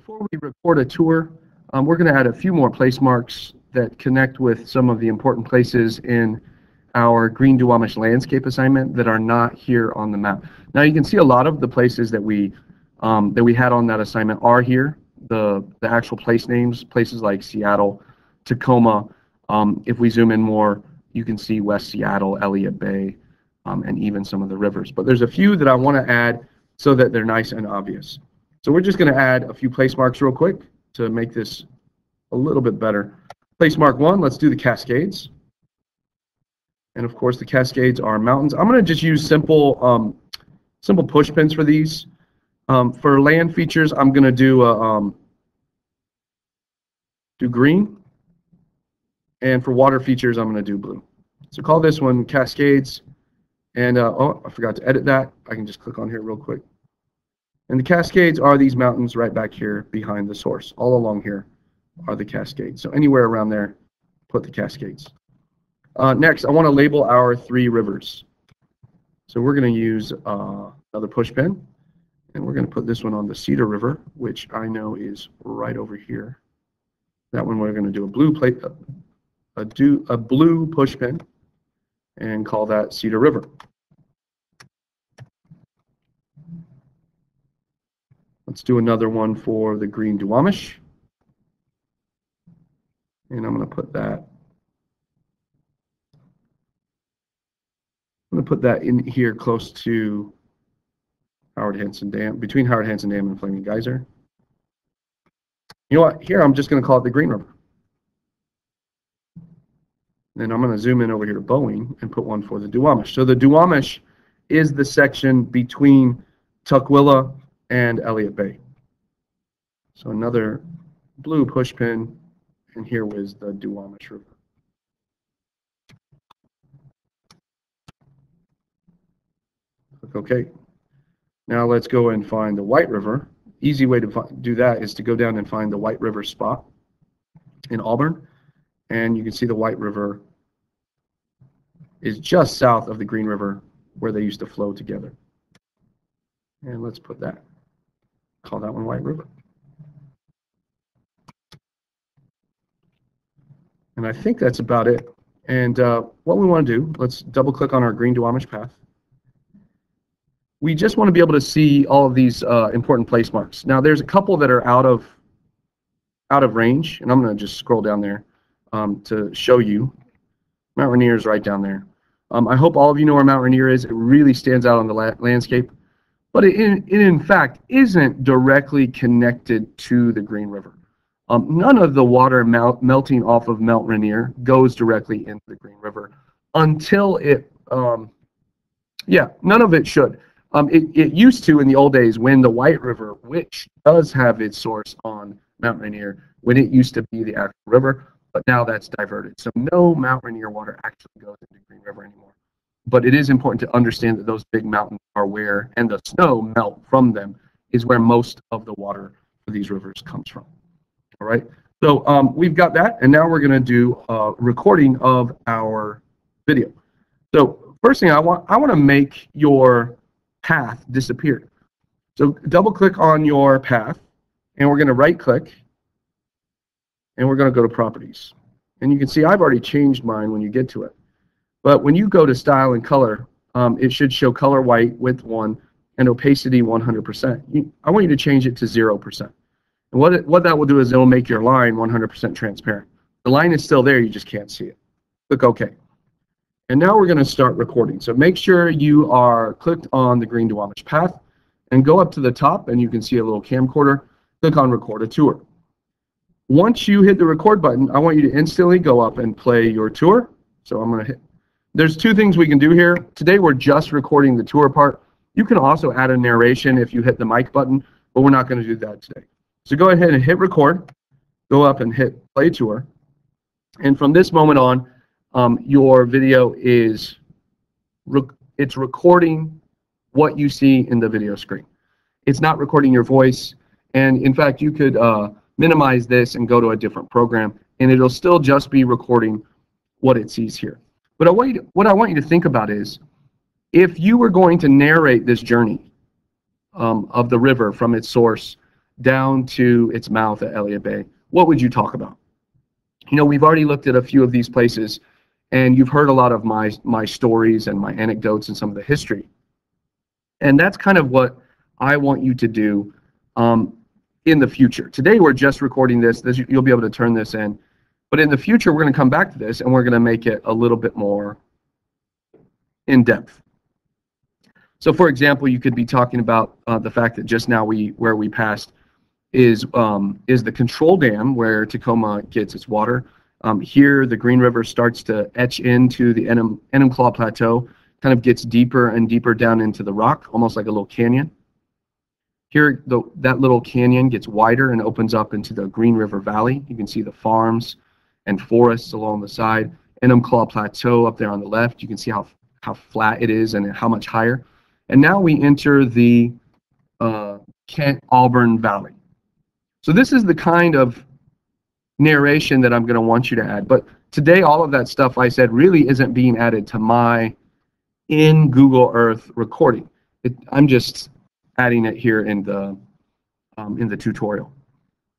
Before we record a tour, we're going to add a few more place marks that connect with some of the important places in our Green Duwamish landscape assignment that are not here on the map. Now you can see a lot of the places that we had on that assignment are here. The actual place names, places like Seattle, Tacoma. If we zoom in more, you can see West Seattle, Elliott Bay, and even some of the rivers. But there's a few that I want to add so that they're nice and obvious. So we're just going to add a few place marks real quick to make this a little bit better. Place mark 1, let's do the Cascades. And of course the Cascades are mountains. I'm going to just use simple push pins for these. For land features, I'm going to do green. And for water features, I'm going to do blue. So call this one Cascades. And oh, I forgot to edit that. I can just click on here real quick. And the Cascades are these mountains right back here behind the source. All along here are the Cascades. So anywhere around there, put the Cascades. Next, I want to label our 3 rivers. So we're going to use another push pin. And we're going to put this one on the Cedar River, which I know is right over here. That one we're going to do a blue plate, a blue push pin, and call that Cedar River. Let's do another one for the Green Duwamish. And I'm going to put that. I'm going to put that in here close to Howard Hansen Dam, between Howard Hansen Dam and Flaming Geyser. You know what? Here I'm just going to call it the Green River. Then I'm going to zoom in over here to Boeing and put one for the Duwamish. So the Duwamish is the section between Tukwila and Elliott Bay. So another blue push pin, and here was the Duwamish River. Click OK. Now let's go and find the White River. Easy way to do that is to go down and find the White River spot in Auburn. And you can see the White River is just south of the Green River where they used to flow together. And let's put that, call that one White River. And I think that's about it. And what we want to do, let's double click on our Green Duwamish path. We just want to be able to see all of these important place marks. Now there's a couple that are out of range, and I'm going to just scroll down there to show you. Mount Rainier is right down there. I hope all of you know where Mount Rainier is. It really stands out on the landscape, but it in fact isn't directly connected to the Green River. None of the water melting off of Mount Rainier goes directly into the Green River until it, yeah, none of it should. It used to in the old days when the White River, which does have its source on Mount Rainier, when it used to be the actual river, but now that's diverted. So no Mount Rainier water actually goes into Green River anymore. But it is important to understand that those big mountains are where, and the snow melt from them, is where most of the water for these rivers comes from. All right, so we've got that, and now we're going to do a recording of our video. So first thing, I want to make your path disappear. So double click on your path, and we're going to right click, and we're going to go to properties. And you can see I've already changed mine when you get to it. But when you go to style and color, it should show color white, width 1, and opacity 100%. I want you to change it to 0%. And what that will do is it will make your line 100% transparent. The line is still there, you just can't see it. Click OK. And now we're going to start recording. So make sure you are clicked on the Green Duwamish path and go up to the top, and you can see a little camcorder. Click on Record a Tour. Once you hit the record button, I want you to instantly go up and play your tour. So I'm going to hit. There's 2 things we can do here. Today we're just recording the tour part. You can also add a narration if you hit the mic button, but we're not going to do that today. So go ahead and hit record, go up and hit play tour. And from this moment on, your video is it's recording what you see in the video screen. It's not recording your voice. And in fact, you could minimize this and go to a different program, and it'll still just be recording what it sees here. But what I want you to think about is, if you were going to narrate this journey of the river from its source down to its mouth at Elliott Bay, what would you talk about? You know, we've already looked at a few of these places, and you've heard a lot of my stories and my anecdotes and some of the history. And that's kind of what I want you to do in the future. Today we're just recording this. You'll be able to turn this in. But in the future, we're going to come back to this, and we're going to make it a little bit more in-depth. So, for example, you could be talking about the fact that just now where we passed is the control dam where Tacoma gets its water. Here, the Green River starts to etch into the Enumclaw Plateau, kind of gets deeper and deeper down into the rock, almost like a little canyon. Here, that little canyon gets wider and opens up into the Green River Valley. You can see the farms and forests along the side. Enumclaw Plateau up there on the left. You can see how flat it is and how much higher. And now we enter the Kent-Auburn Valley. So this is the kind of narration that I'm going to want you to add. But today, all of that stuff I said really isn't being added to my in Google Earth recording. I'm just adding it here in the tutorial.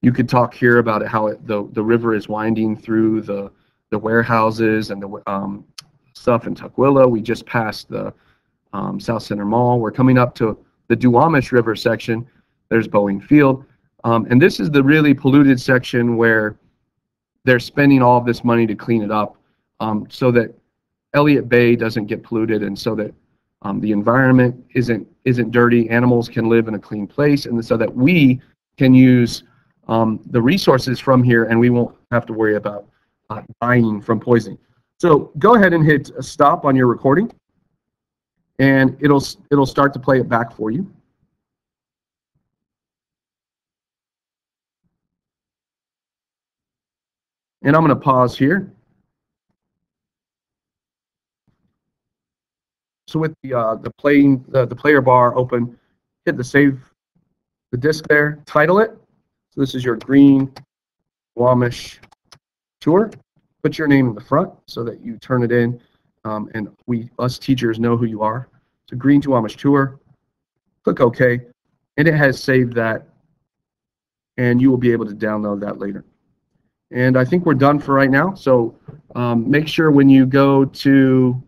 You could talk here about how the river is winding through the warehouses and the stuff in Tukwila. We just passed the South Center Mall. We're coming up to the Duwamish River section. There's Boeing Field. And this is the really polluted section where they're spending all of this money to clean it up so that Elliott Bay doesn't get polluted and so that the environment isn't dirty, animals can live in a clean place, and so that we can use the resources from here and we won't have to worry about dying from poisoning. So go ahead and hit stop on your recording, and it'll start to play it back for you. And I'm going to pause here. So with the player bar open, hit the save the disk there, title it. So this is your Green Duwamish tour. Put your name in the front so that you turn it in, and us teachers know who you are. So Green Duwamish tour. Click OK, and it has saved that, and you will be able to download that later. And I think we're done for right now. So make sure when you go to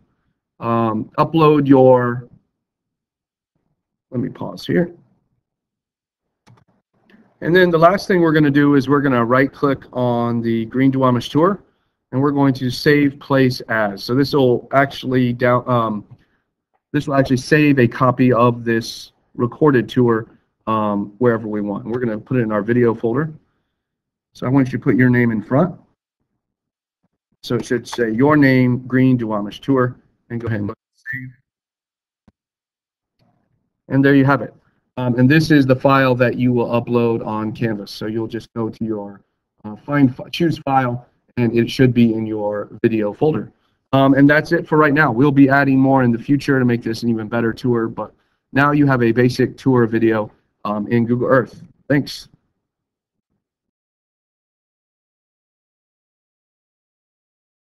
upload your, let me pause here. And then the last thing we're going to do is we're going to right click on the Green Duwamish tour, and we're going to save place as. So this will actually save a copy of this recorded tour wherever we want. And we're going to put it in our video folder. So I want you to put your name in front. So it should say your name, Green Duwamish tour, and go ahead and save. And there you have it. And this is the file that you will upload on Canvas. So you'll just go to your choose file, and it should be in your video folder. And that's it for right now. We'll be adding more in the future to make this an even better tour, but now you have a basic tour video in Google Earth. Thanks.